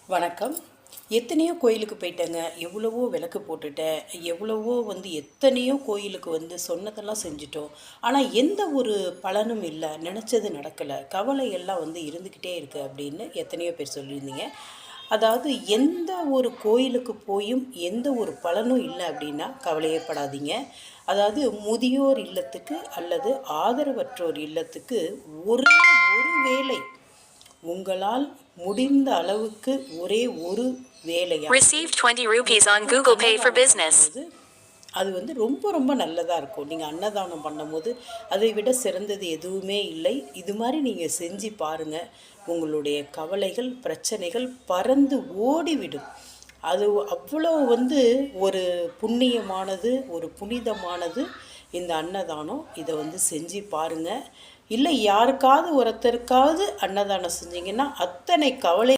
வணக்கம். எத்தனையோ கோயிலுக்கு போயிட்டேங்க. எவ்வளவோ விளக்கு போட்டுட்டேன். எவ்வளவோ எத்தனையோ கோயிலுக்கு சொன்னதெல்லாம் செஞ்சுட்டோம். ஆனா, எந்த ஒரு பலனும் இல்ல. நினச்சது நடக்கல. கவலை எல்லாம் இருந்துக்கிட்டே இருக்கு அப்படின்னு எத்தனையோ பேர் சொல்லியிருந்தீங்க. அதாவது எந்த ஒரு கோயிலுக்கு போயும் எந்த ஒரு பலனும் இல்ல அப்படின்னா கவலையே படாதீங்க. அதாவது முதியோர் இல்லத்துக்கு அல்லது ஆதரவற்றோர் இல்லத்துக்கு ஒரே ஒரு வேளை உங்களால் முடிந்த அளவுக்கு ஒரே ஒரு வேலையா Received 20 rupees on Google Pay for business. அது ரொம்ப ரொம்ப நல்லதாக இருக்கும். நீங்கள் அன்னதானம் பண்ணும்போது அதை விட சிறந்தது எதுவுமே இல்லை. இது மாதிரி நீங்கள் செஞ்சு பாருங்கள். உங்களுடைய கவலைகள் பிரச்சனைகள் பறந்து ஓடிவிடும். அது அவ்வளோ ஒரு புண்ணியமானது, ஒரு புனிதமானது இந்த அன்னதானம். இதை செஞ்சு பாருங்கள். இல்லை யாருக்காவது ஒருத்தருக்காவது அன்னதானம் செஞ்சிங்கன்னா அத்தனை கவலை